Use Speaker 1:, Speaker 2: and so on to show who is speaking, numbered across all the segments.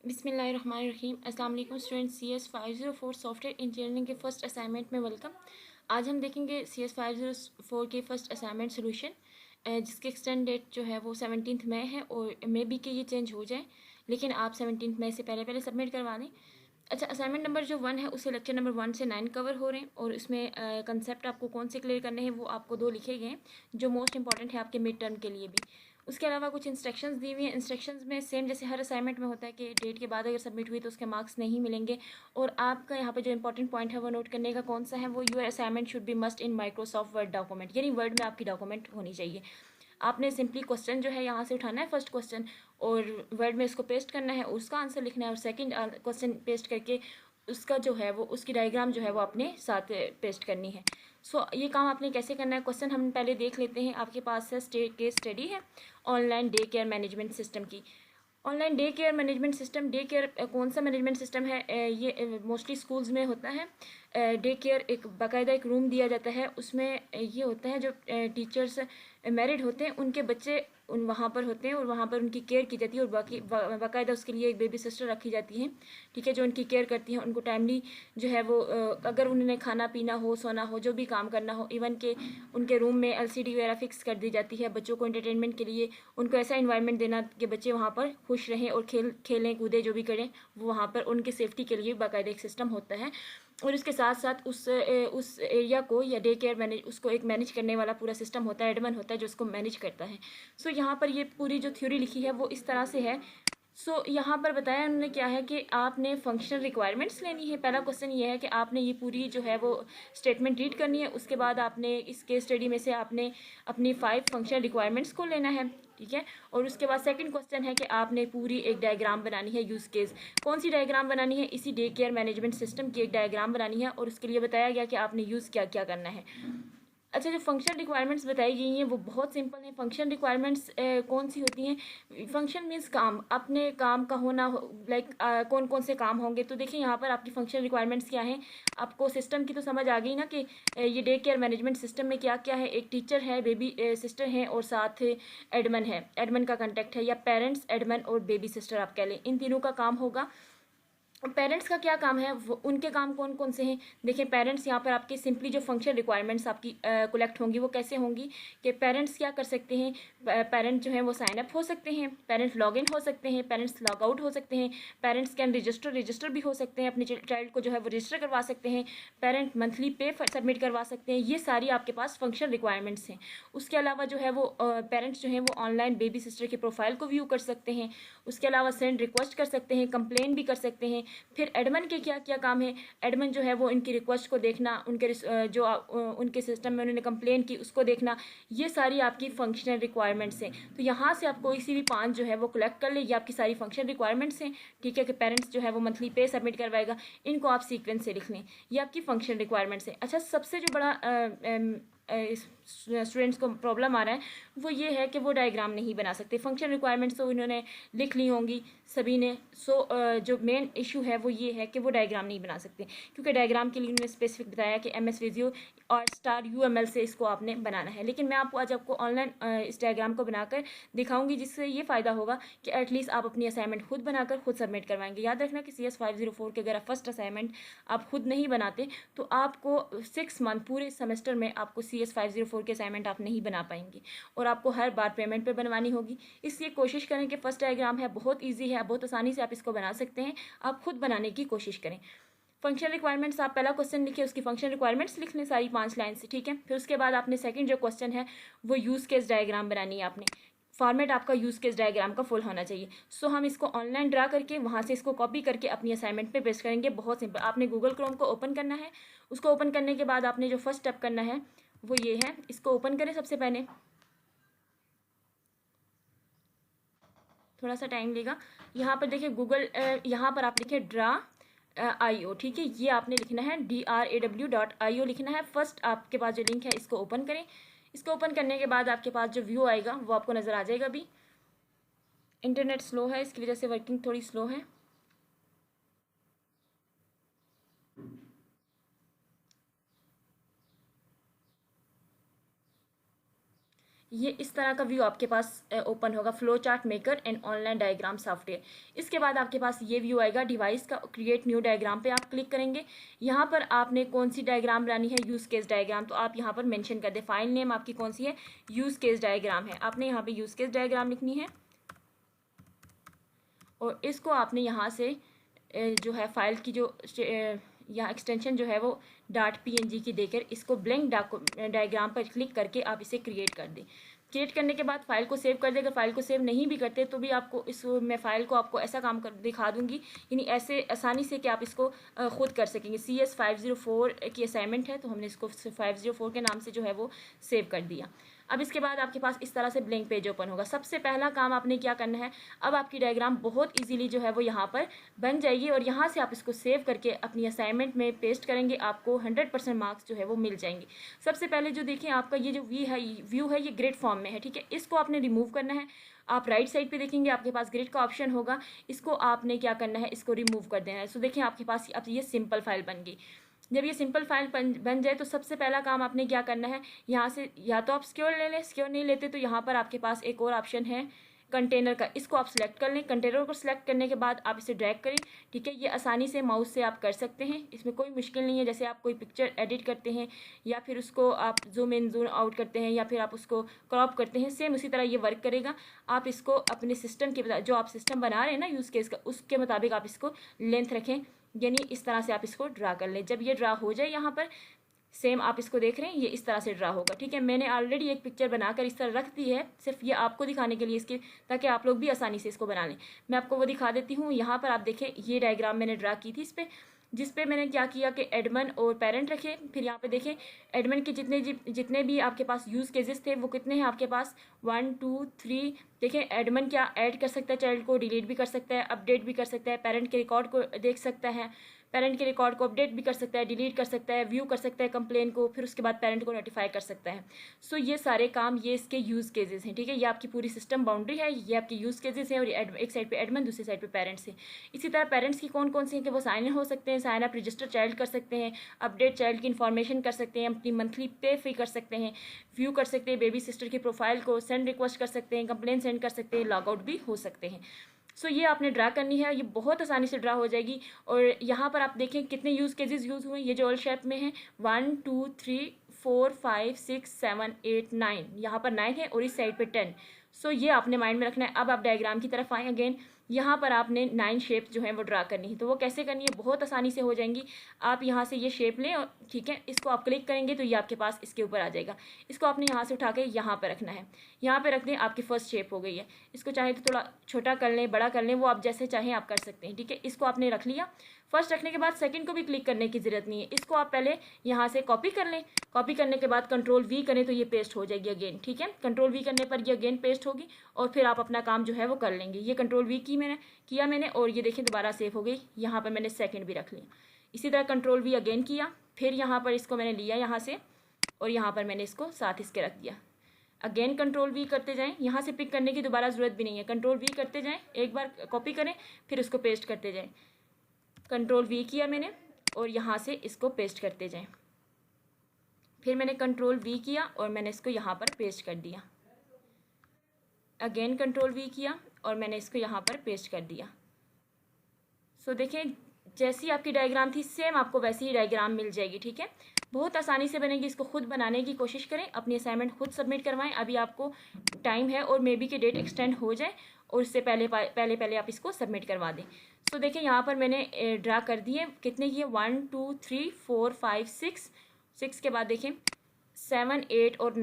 Speaker 1: बिस्मिल्लाहिर्रहमानिर्रहीम। अस्सलाम वालेकुम स्टूडेंट्स। CS 504 सॉफ्टवेयर इंजीनियरिंग के फ़र्स्ट असाइनमेंट में वेलकम। आज हम देखेंगे CS 504 के फ़र्स्ट असाइनमेंट सोल्यूशन, जिसकी एक्सटेंड डेट जो है वो 17 मई है और मे बी कि ये चेंज हो जाए, लेकिन आप 17 मई से पहले पहले सबमिट करवा दें। अच्छा, असाइनमेंट नंबर जो 1 है उसे लेक्चर नंबर 1 से 9 कवर हो रहे हैं और इसमें कंसेप्ट आपको कौन से क्लियर करने हैं वो आपको 2 लिखे गए हैं, जो मोस्ट इंपॉर्टेंट है आपके मिड टर्म के लिए भी। उसके अलावा कुछ इंस्ट्रक्शंस दी हुई हैं। इंस्ट्रक्शंस में सेम जैसे हर असाइनमेंट में होता है कि डेट के बाद अगर सबमिट हुई तो उसके मार्क्स नहीं मिलेंगे। और आपका यहाँ पे जो इंपॉर्टेंट पॉइंट है वो नोट करने का कौन सा है, वो your assignment should be must in Microsoft Word document, यानी वर्ड में आपकी डॉक्यूमेंट होनी चाहिए। आपने सिंपली क्वेश्चन जो है यहाँ से उठाना है, फर्स्ट क्वेश्चन, और वर्ड में इसको पेस्ट करना है, उसका आंसर लिखना है, और सेकंड क्वेश्चन पेस्ट करके उसका जो है वो उसकी डायग्राम जो है वो अपने साथ पेस्ट करनी है। ये काम आपने कैसे करना है, क्वेश्चन हम पहले देख लेते हैं। आपके पास है केस स्टडी है online day care management system की। Online day care management system, day care कौन सा मैनेजमेंट सिस्टम है, ये मोस्टली स्कूल्स में होता है। डे केयर एक बाकायदा एक रूम दिया जाता है, उसमें ये होता है जो टीचर्स मैरिड होते हैं उनके बच्चे उन वहाँ पर होते हैं और वहाँ पर उनकी केयर की जाती है, और बाकी बाकायदा उसके लिए एक बेबी सिस्टर रखी जाती है, ठीक है, जो उनकी केयर करती है। उनको टाइमली जो है वो अगर उन्हें खाना पीना हो, सोना हो, जो भी काम करना हो, इवन के उनके रूम में LCD वगैरह फिक्स कर दी जाती है बच्चों को एंटरटेनमेंट के लिए। उनको ऐसा इन्वायरमेंट देना कि बच्चे वहाँ पर खुश रहें और खेलें कूदें, जो भी करें वो वहाँ पर उनके सेफ्टी के लिए बाकायदा एक सिस्टम होता है। और इसके साथ साथ उस एरिया को या डे केयर मैनेज उसको एक मैनेज करने वाला पूरा सिस्टम होता है, एडमन होता है जो उसको मैनेज करता है। यहाँ पर ये पूरी जो थ्योरी लिखी है वो इस तरह से है। यहाँ पर बताया उन्होंने क्या है कि आपने फंक्शनल रिक्वायरमेंट्स लेनी है। पहला क्वेश्चन ये है कि आपने ये पूरी जो है वो स्टेटमेंट रीड करनी है। उसके बाद आपने इस केस स्टडी में से आपने अपनी 5 फंक्शनल रिक्वायरमेंट्स को लेना है, ठीक है। और उसके बाद सेकंड क्वेश्चन है कि आपने पूरी एक डायग्राम बनानी है, यूज़ केस। कौन सी डायग्राम बनानी है, इसी डे केयर मैनेजमेंट सिस्टम की एक डायग्राम बनानी है, और उसके लिए बताया गया कि आपने यूज़ क्या क्या करना है। अच्छा, जो फंक्शन रिक्वायरमेंट्स बताई गई हैं वो बहुत सिंपल हैं। फंक्शन रिक्वायरमेंट्स कौन सी होती हैं, फंक्शन मीन्स काम, अपने काम का होना, लाइक कौन कौन से काम होंगे। तो देखिए यहाँ पर आपकी फंक्शन रिक्वायरमेंट्स क्या हैं। आपको सिस्टम की तो समझ आ गई ना कि ये डे केयर मैनेजमेंट सिस्टम में क्या क्या है। एक टीचर है, बेबी सिस्टर हैं, और साथ एडमन है, एडमन का कंटेक्ट है, या पेरेंट्स, एडमन और बेबी सिस्टर आप कह लें, इन तीनों का काम होगा। पेरेंट्स का क्या काम है, वो उनके काम कौन कौन से हैं। देखिए पेरेंट्स यहाँ पर आपके सिंपली जो फंक्शन रिक्वायरमेंट्स आपकी कलेक्ट होंगी वो कैसे होंगी कि पेरेंट्स क्या कर सकते हैं। पेरेंट्स जो हैं वो साइन अप हो सकते हैं, पेरेंट्स लॉग इन हो सकते हैं, पेरेंट्स लॉग आउट हो सकते हैं, पेरेंट्स कैन रजिस्टर भी हो सकते हैं, अपने चाइल्ड को जो है वो रजिस्टर करवा सकते हैं, पेरेंट मंथली पे सबमिट करवा सकते हैं। ये सारी आपके पास फंक्शन रिक्वायरमेंट्स हैं। उसके अलावा जो है वो पेरेंट्स जो हैं वो ऑनलाइन बेबी सिस्टर के प्रोफाइल को व्यू कर सकते हैं। उसके अलावा सेंड रिक्वेस्ट कर सकते हैं, कंप्लेन भी कर सकते हैं। फिर एडमन के क्या क्या काम है, एडमन जो है वो इनकी रिक्वेस्ट को देखना, उनके सिस्टम में उन्होंने कंप्लेन की उसको देखना। ये सारी आपकी फंक्शनल रिक्वायरमेंट्स हैं। तो यहाँ से आपको इसी भी 5 जो है वो कलेक्ट कर ले, ये आपकी सारी फंक्शन रिक्वायरमेंट्स हैं, ठीक है, कि पेरेंट्स जो है वो मंथली पे सबमिट करवाएगा। इनको आप सीक्वेंस से लिख लें, ये आपकी फंक्शन रिक्वायरमेंट्स हैं। अच्छा, सबसे जो बड़ा स्टूडेंट्स को प्रॉब्लम आ रहा है वो ये है कि वो डायग्राम नहीं बना सकते। फंक्शन रिक्वायरमेंट्स तो इन्होंने लिख ली होंगी सभी ने। जो मेन इशू है वो ये है कि वो डायग्राम नहीं बना सकते, क्योंकि डायग्राम के लिए उन्होंने स्पेसिफिक बताया कि MS विजियो और स्टार UML से इसको आपने बनाना है। लेकिन मैं आज आपको ऑनलाइन इस डायग्राम को बनाकर दिखाऊंगी, जिससे ये फ़ायदा होगा कि एटलीस्ट आप अपनी असाइनमेंट खुद बनाकर खुद सबमिट करवाएंगे। याद रखना कि CS 504 के अगर आप फर्स्ट असाइनमेंट आप खुद नहीं बनाते तो आपको 6 मंथ पूरे सेमेस्टर में आपको CS 504 के असाइनमेंट आप नहीं बना पाएंगे, और आपको हर बार पेमेंट पे बनवानी होगी। इसलिए कोशिश करें कि फर्स्ट डायग्राम है बहुत ईजी है, बहुत आसानी से आप इसको बना सकते हैं। आप खुद बनाने की कोशिश करें। फंक्शन रिक्वायरमेंट्स, आप पहला क्वेश्चन लिखिए, उसकी फंक्शन रिक्वायरमेंट्स लिख लें सारी 5 लाइन से, ठीक है। फिर उसके बाद आपने सेकंड जो क्वेश्चन है वो यूज़ केस डायग्राम बनानी है आपने। फॉर्मेट आपका यूज़ केस डायग्राम का फुल होना चाहिए। हम इसको ऑनलाइन ड्रा करके वहाँ से इसको कॉपी करके अपनी असाइनमेंट पे पेस्ट करेंगे। बहुत सिंपल, आपने गूगल क्रोम को ओपन करना है। उसको ओपन करने के बाद आपने जो फर्स्ट स्टेप करना है वो ये है, इसको ओपन करें सबसे पहले, थोड़ा सा टाइम लेगा। यहाँ पर देखिए गूगल, यहाँ पर आप लिखे ड्रा IO, ठीक है, ये आपने लिखना है DRAW.IO लिखना है। फर्स्ट आपके पास जो लिंक है इसको ओपन करें। इसको ओपन करने के बाद आपके पास जो व्यू आएगा वो आपको नज़र आ जाएगा। अभी इंटरनेट स्लो है, इसकी वजह से वर्किंग थोड़ी स्लो है। ये इस तरह का व्यू आपके पास ओपन होगा, flow chart maker and online diagram software. इसके बाद आपके पास ये व्यू आएगा डिवाइस का, क्रिएट न्यू डायग्राम पे आप क्लिक करेंगे। यहाँ पर आपने कौन सी डायग्राम बनानी है, यूज़ केस डायग्राम, तो आप यहाँ पर मेंशन कर दें। फाइल नेम आपकी कौन सी है, यूज़ केस डायग्राम है, आपने यहाँ पे यूज़ केस डायग्राम लिखनी है। और इसको आपने यहाँ से जो है फाइल की जो यहाँ एक्सटेंशन जो है वो .png की देकर इसको ब्लैंक डायग्राम पर क्लिक करके आप इसे क्रिएट कर दें। क्रिएट करने के बाद फाइल को सेव कर दें। अगर फाइल को सेव नहीं भी करते तो भी आपको इस मैं फाइल को आपको ऐसा काम कर दिखा दूंगी, यानी ऐसे आसानी से कि आप इसको खुद कर सकेंगे। CS 504 की असाइनमेंट है, तो हमने इसको 504 के नाम से जो है वो सेव कर दिया। अब इसके बाद आपके पास इस तरह से ब्लैंक पेज ओपन होगा। सबसे पहला काम आपने क्या करना है, अब आपकी डायग्राम बहुत इजीली जो है वो यहाँ पर बन जाएगी और यहाँ से आप इसको सेव करके अपनी असाइनमेंट में पेस्ट करेंगे, आपको 100% मार्क्स जो है वो मिल जाएंगे। सबसे पहले जो देखिए आपका ये जो व्यू है ये ग्रिड फॉर्म में है, ठीक है। इसको आपने रिमूव करना है। आप राइट साइड पे देखेंगे आपके पास ग्रिड का ऑप्शन होगा, इसको आपने क्या करना है, इसको रिमूव कर देना है। सो देखिए आपके पास अब ये सिंपल फाइल बन गई। जब ये सिंपल फाइल बन जाए तो सबसे पहला काम आपने क्या करना है, यहाँ से या तो आप सिक्योर ले लें, सिक्योर नहीं लेते तो यहाँ पर आपके पास एक और ऑप्शन है कंटेनर का, इसको आप सिलेक्ट कर लें। कंटेनर को सिलेक्ट करने के बाद आप इसे ड्रैग करें, ठीक है। ये आसानी से माउस से आप कर सकते हैं, इसमें कोई मुश्किल नहीं है। जैसे आप कोई पिक्चर एडिट करते हैं या फिर उसको आप जूम इन जूम आउट करते हैं या फिर आप उसको क्रॉप करते हैं, सेम उसी तरह ये वर्क करेगा। आप इसको अपने सिस्टम के जो आप सिस्टम बना रहे हैं ना यूज़ केस का, उसके मुताबिक आप इसको लेंथ रखें, यानी इस तरह से आप इसको ड्रा कर लें। जब ये ड्रा हो जाए यहाँ पर सेम आप इसको देख रहे हैं, ये इस तरह से ड्रा होगा, ठीक है। मैंने ऑलरेडी एक पिक्चर बनाकर इस तरह रख दी है, सिर्फ ये आपको दिखाने के लिए इसके, ताकि आप लोग भी आसानी से इसको बना लें। मैं आपको वो दिखा देती हूँ। यहाँ पर आप देखें ये डायग्राम मैंने ड्रा की थी इस पर, जिस पे मैंने क्या किया कि एडमन और पेरेंट रखे। फिर यहाँ पे देखें एडमन के जितने भी आपके पास यूज़ केसेस थे वो कितने हैं आपके पास, 1 2 3। देखें एडमन क्या ऐड कर सकता है, चाइल्ड को डिलीट भी कर सकता है, अपडेट भी कर सकता है, पेरेंट के रिकॉर्ड को देख सकता है, पेरेंट के रिकॉर्ड को अपडेट भी कर सकता है, डिलीट कर सकता है, व्यू कर सकता है कंप्लेन को, फिर उसके बाद पेरेंट को नोटिफाई कर सकता है। सो ये सारे काम ये इसके यूज़ केसेस हैं, ठीक है। ये आपकी पूरी सिस्टम बाउंड्री है, ये आपके यूज़ केसेस हैं और एक साइड पे एडमन, दूसरी साइड पे पेरेंट्स हैं। इसी तरह पेरेंट्स की कौन कौन सी हैं कि वो साइन इन हो सकते हैं, साइन अप रजिस्टर चाइल्ड कर सकते हैं, अपडेट चाइल्ड की इन्फॉर्मेशन कर सकते हैं, अपनी मंथली पे फ्री कर सकते हैं, व्यू कर सकते हैं बेबी सिस्टर की प्रोफाइल को, सेंड रिक्वेस्ट कर सकते हैं, कंप्लेन सेंड कर सकते हैं, लॉग आउट भी हो सकते हैं। सो ये आपने ड्रा करनी है, ये बहुत आसानी से ड्रा हो जाएगी। और यहाँ पर आप देखें कितने यूज़ केसेस यूज़ हुए, ये जो ऑल शेप में है 1 2 3 4 5 6 7 8 9, यहाँ पर 9 है और इस साइड पे 10। सो ये आपने माइंड में रखना है। अब आप डायग्राम की तरफ आएँ अगेन, यहाँ पर आपने 9 शेप जो है वो ड्रा करनी है। तो वो कैसे करनी है, बहुत आसानी से हो जाएंगी। आप यहाँ से ये शेप लें और ठीक है, इसको आप क्लिक करेंगे तो ये आपके पास इसके ऊपर आ जाएगा। इसको आपने यहाँ से उठा के यहाँ पर रखना है, यहाँ पे रख दें, आपकी फर्स्ट शेप हो गई है। इसको चाहे तो थोड़ा छोटा कर लें, बड़ा कर लें, वो आप जैसे चाहें आप कर सकते हैं, ठीक है। इसको आपने रख लिया। फर्स्ट रखने के बाद सेकंड को भी क्लिक करने की ज़रूरत नहीं है, इसको आप पहले यहाँ से कॉपी कर लें। कॉपी करने के बाद कंट्रोल V करें तो ये पेस्ट हो जाएगी अगेन, ठीक है। कंट्रोल V करने पर ये अगेन पेस्ट होगी और फिर आप अपना काम जो है वो कर लेंगे। ये कंट्रोल V किया मैंने और ये देखें दोबारा सेव हो गई। यहाँ पर मैंने सेकंड भी रख लिया। इसी तरह कंट्रोल V अगेन किया, फिर यहाँ पर इसको मैंने लिया यहाँ से और यहाँ पर मैंने इसको साथ इसके रख दिया। अगेन कंट्रोल V करते जाएं, यहाँ से पिक करने की दोबारा ज़रूरत भी नहीं है। कंट्रोल V करते जाएं, एक बार कॉपी करें फिर उसको पेस्ट करते जाएं। कंट्रोल V किया मैंने और यहाँ से इसको पेस्ट करते जाएं। फिर मैंने कंट्रोल V किया और मैंने इसको यहाँ पर पेस्ट कर दिया। अगेन कंट्रोल V किया और मैंने इसको यहाँ पर पेस्ट कर दिया। सो देखें जैसी आपकी डायग्राम थी सेम आपको वैसी ही डायग्राम मिल जाएगी, ठीक है। बहुत आसानी से बनेगी। इसको खुद बनाने की कोशिश करें, अपनी असाइनमेंट खुद सबमिट करवाएं। अभी आपको टाइम है और मे बी के डेट एक्सटेंड हो जाए और उससे पहले आप इसको सबमिट करवा दें। सो देखें यहाँ पर मैंने ड्रा कर दिए, कितने किए, 1 2 3 4 5 6 के बाद देखें 7 8 और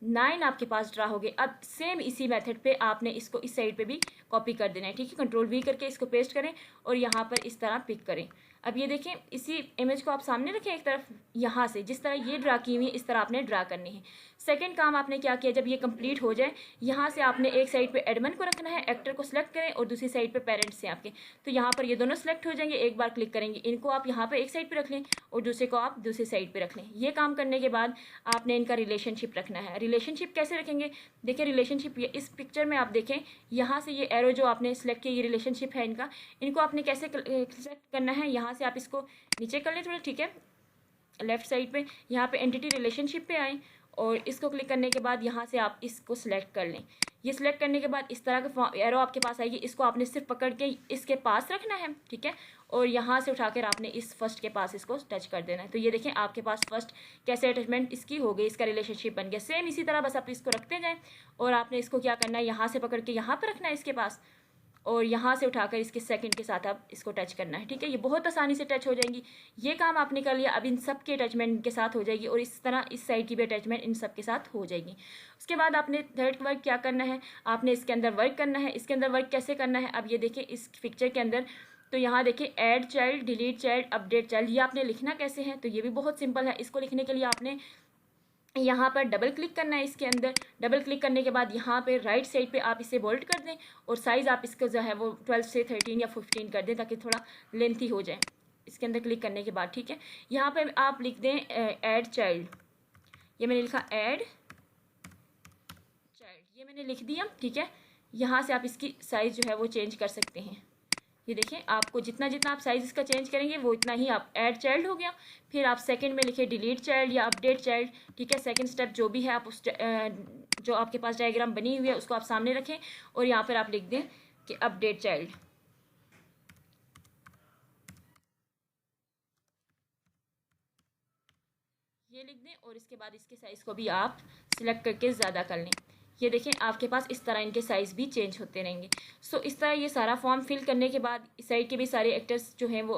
Speaker 1: 9 आपके पास ड्रा हो गए। अब सेम इसी मेथड पे आपने इसको इस साइड पे भी कॉपी कर देना है, ठीक है। कंट्रोल V करके इसको पेस्ट करें और यहाँ पर इस तरह पिक करें। अब ये देखें इसी इमेज को आप सामने रखें एक तरफ, यहाँ से जिस तरह ये ड्रा की हुई है इस तरह आपने ड्रा करनी है। सेकंड काम आपने क्या किया, जब ये कंप्लीट हो जाए यहाँ से आपने एक साइड पे एडमन को रखना है, एक्टर को सिलेक्ट करें और दूसरी साइड पे पेरेंट्स हैं आपके, तो यहाँ पर ये दोनों सेलेक्ट हो जाएंगे। एक बार क्लिक करेंगे, इनको आप यहाँ पर एक साइड पर रख लें और दूसरे को आप दूसरी साइड पर रख लें। ये काम करने के बाद आपने इनका रिलेशनशिप रखना है। रिलेशनशिप कैसे रखेंगे, देखिए रिलेशनशिप इस पिक्चर में आप देखें, यहाँ से ये एरो जो आपने सेलेक्ट किया ये रिलेशनशिप है इनका, इनको आपने कैसे सेलेक्ट करना है, यहाँ से आप इसको नीचे कर लें थोड़ा, ठीक है। लेफ्ट साइड पे यहाँ पे एंटिटी रिलेशनशिप पे आए और इसको क्लिक करने के बाद यहाँ से आप इसको सिलेक्ट कर लें। ये सिलेक्ट करने के बाद इस तरह का एरो आपके पास आएगी, इसको आपने सिर्फ पकड़ के इसके पास रखना है, ठीक है, और यहाँ से उठाकर आपने इस फर्स्ट के पास इसको टच कर देना है। तो ये देखें आपके पास फर्स्ट कैसे अटैचमेंट इसकी हो गई, इसका रिलेशनशिप बन गया। सेम इसी तरह बस आप इसको रखते जाएँ और आपने इसको क्या करना है, यहाँ से पकड़ के यहाँ पर रखना है इसके पास, और यहाँ से उठाकर इसके सेकंड के साथ आप इसको टच करना है, ठीक है। ये बहुत आसानी से टच हो जाएंगी। ये काम आपने कर लिया, अब इन सब की अटैचमेंट इनके साथ हो जाएगी और इस तरह इस साइड की भी अटैचमेंट इन सब के साथ हो जाएगी। उसके बाद आपने थर्ड वर्क क्या करना है, आपने इसके अंदर वर्क करना है। इसके अंदर वर्क कैसे करना है, अब ये देखिए इस पिक्चर के अंदर, तो यहाँ देखिए add child, delete child, update child, ये आपने लिखना कैसे है, तो ये भी बहुत सिंपल है। इसको लिखने के लिए आपने यहाँ पर डबल क्लिक करना है इसके अंदर। डबल क्लिक करने के बाद यहाँ पे राइट साइड पे आप इसे बोल्ड कर दें और साइज़ आप इसका जो है वो 12 से 13 या 15 कर दें ताकि थोड़ा लेंथी हो जाए इसके अंदर क्लिक करने के बाद, ठीक है। यहाँ पे आप लिख दें ऐड चाइल्ड, ये मैंने लिखा ऐड चाइल्ड, ये मैंने लिख दिया, ठीक है। यहाँ से आप इसकी साइज़ जो है वो चेंज कर सकते हैं। ये देखें आपको जितना जितना आप साइज़ इसका चेंज करेंगे वो इतना ही आप ऐड चाइल्ड हो गया। फिर आप सेकंड में लिखे डिलीट चाइल्ड या अपडेट चाइल्ड, ठीक है। सेकंड स्टेप जो भी है आप उस जो आपके पास डायग्राम बनी हुई है उसको आप सामने रखें और यहाँ पर आप लिख दें कि अपडेट चाइल्ड, ये लिख दें और इसके बाद इसके साइज़ को भी आप सिलेक्ट करके ज़्यादा कर लें। ये देखें आपके पास इस तरह इनके साइज़ भी चेंज होते रहेंगे। सो इस तरह ये सारा फॉर्म फिल करने के बाद इस साइड के भी सारे एक्टर्स जो हैं वो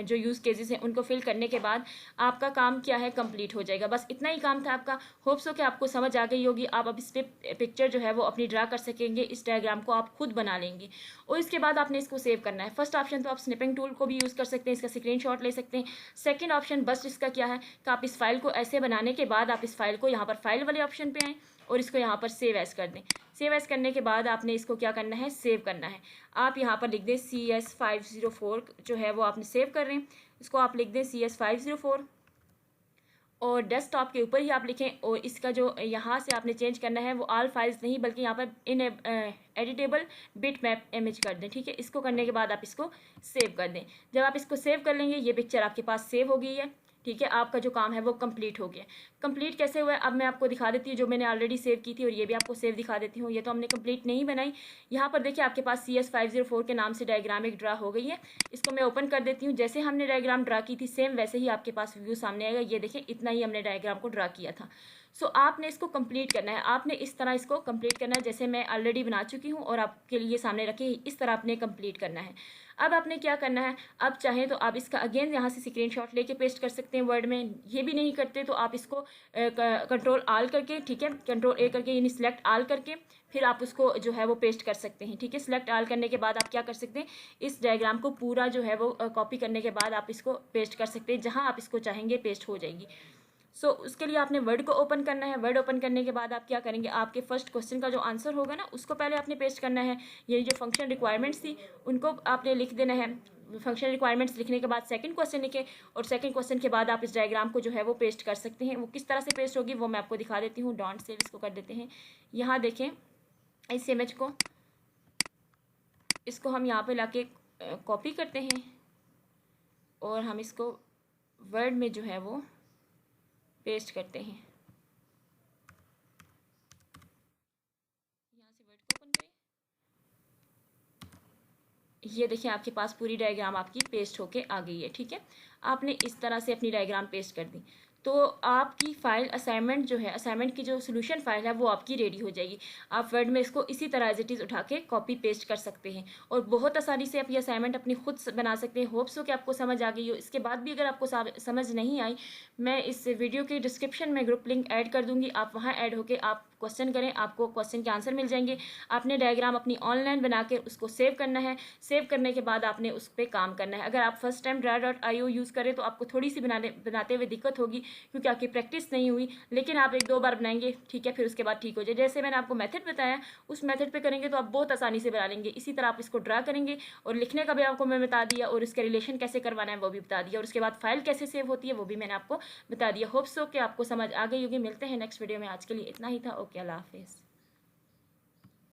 Speaker 1: जो यूज़ केसेस हैं उनको फिल करने के बाद आपका काम क्या है, कंप्लीट हो जाएगा। बस इतना ही काम था आपका। होप्स हो कि आपको समझ आ गई होगी। आप अब इस पर पिक्चर जो है वो अपनी ड्रा कर सकेंगे, इस डायग्राम को आप खुद बना लेंगे और इसके बाद आपने इसको सेव करना है। फर्स्ट ऑप्शन तो आप स्निपिंग टूल को भी यूज़ कर सकते हैं, इसका स्क्रीनशॉट ले सकते हैं। सेकेंड ऑप्शन बस इसका क्या है कि आप इस फाइल को ऐसे बनाने के बाद आप इस फाइल को यहाँ पर फाइल वाले ऑप्शन पे आएँ और इसको यहाँ पर सेव एज कर दें। सेव एज करने के बाद आपने इसको क्या करना है, सेव करना है। आप यहाँ पर लिख दें CS504 जो है वो आपने सेव कर रहे हैं, इसको आप लिख दें CS504 और डेस्कटॉप के ऊपर ही आप लिखें और इसका जो यहाँ से आपने चेंज करना है वो ऑल फाइल्स नहीं बल्कि यहाँ पर इन एडिटेबल बिट मैप इमेज कर दें, ठीक है। इसको करने के बाद आप इसको सेव कर दें। जब आप इसको सेव कर लेंगे ये पिक्चर आपके पास सेव हो गई है, ठीक है। आपका जो काम है वो कंप्लीट हो गया। कंप्लीट कैसे हुआ है अब मैं आपको दिखा देती हूँ, जो मैंने ऑलरेडी सेव की थी और ये भी आपको सेव दिखा देती हूँ। ये तो हमने कंप्लीट नहीं बनाई। यहाँ पर देखिए आपके पास CS504 के नाम से डायग्राम एक ड्रा हो गई है। इसको मैं ओपन कर देती हूँ। जैसे हमने डायग्राम ड्रा की थी सेम वैसे ही आपके पास व्यू सामने आएगा। ये देखें इतना ही हमने डायग्राम को ड्रा किया था। सो आपने इसको कंप्लीट करना है। आपने इस तरह इसको कंप्लीट करना है जैसे मैं ऑलरेडी बना चुकी हूँ और आपके लिए सामने रखे इस तरह आपने कंप्लीट करना है। अब आपने क्या करना है, अब चाहें तो आप इसका अगेन यहाँ से स्क्रीनशॉट लेके पेस्ट कर सकते हैं वर्ड में। ये भी नहीं करते तो आप इसको कंट्रोल आल करके, ठीक है, कंट्रोल A करके यानी सिलेक्ट आल करके फिर आप उसको जो है वो पेस्ट कर सकते हैं, ठीक है। सिलेक्ट आल करने के बाद आप क्या कर सकते हैं, इस डायग्राम को पूरा जो है वो कॉपी करने के बाद आप इसको पेस्ट कर सकते हैं। जहाँ आप इसको चाहेंगे पेस्ट हो जाएगी। सो उसके लिए आपने वर्ड को ओपन करना है। वर्ड ओपन करने के बाद आप क्या करेंगे, आपके फर्स्ट क्वेश्चन का जो आंसर होगा ना उसको पहले आपने पेस्ट करना है। ये जो फंक्शन रिक्वायरमेंट्स थी उनको आपने लिख देना है। फंक्शन रिक्वायरमेंट्स लिखने के बाद सेकंड क्वेश्चन लिखे और सेकंड क्वेश्चन के बाद आप इस डायग्राम को जो है वो पेस्ट कर सकते हैं। वो किस तरह से पेस्ट होगी वो मैं आपको दिखा देती हूँ। डोंट सेव इसको कर देते हैं। यहाँ देखें इस इमेज को, इसको हम यहाँ पे लाके कॉपी करते हैं और हम इसको वर्ड में जो है वो पेस्ट करते हैं। यहाँ से वर्ड को ओपन करें। ये देखिए आपके पास पूरी डायग्राम आपकी पेस्ट होके आ गई है, ठीक है। आपने इस तरह से अपनी डायग्राम पेस्ट कर दी तो आपकी फ़ाइल असाइनमेंट जो है, असाइनमेंट की जो सोल्यूशन फाइल है वो आपकी रेडी हो जाएगी। आप वर्ड में इसको इसी तरह एज इट इज़ उठा के कॉपी पेस्ट कर सकते हैं और बहुत आसानी से आप ये असाइनमेंट अपनी खुद बना सकते हैं। होप्स हो कि आपको समझ आ गई हो। इसके बाद भी अगर आपको समझ नहीं आई, मैं इस वीडियो के डिस्क्रिप्शन में ग्रुप लिंक ऐड कर दूँगी। आप वहाँ ऐड होकर आप क्वेश्चन करें, आपको क्वेश्चन के आंसर मिल जाएंगे। आपने डायग्राम अपनी ऑनलाइन बना के उसको सेव करना है। सेव करने के बाद आपने उस पर काम करना है। अगर आप फर्स्ट टाइम Dra.io यूज़ करें तो आपको थोड़ी सी बनाते हुए दिक्कत होगी क्योंकि आपकी प्रैक्टिस नहीं हुई, लेकिन आप 1-2 बार बनाएंगे, ठीक है, फिर उसके बाद ठीक हो जाए। जैसे मैंने आपको मेथड बताया उस मेथड पे करेंगे तो आप बहुत आसानी से बना लेंगे। इसी तरह आप इसको ड्रा करेंगे और लिखने का भी आपको मैं बता दिया और इसका रिलेशन कैसे करवाना है वो भी बता दिया और उसके बाद फाइल कैसे सेव होती है वो भी मैंने आपको बता दिया। होप्स हो कि आपको समझ आ गई होगी। मिलते हैं नेक्स्ट वीडियो में। आज के लिए इतना ही था। ओके, अल्लाह हाफिज़।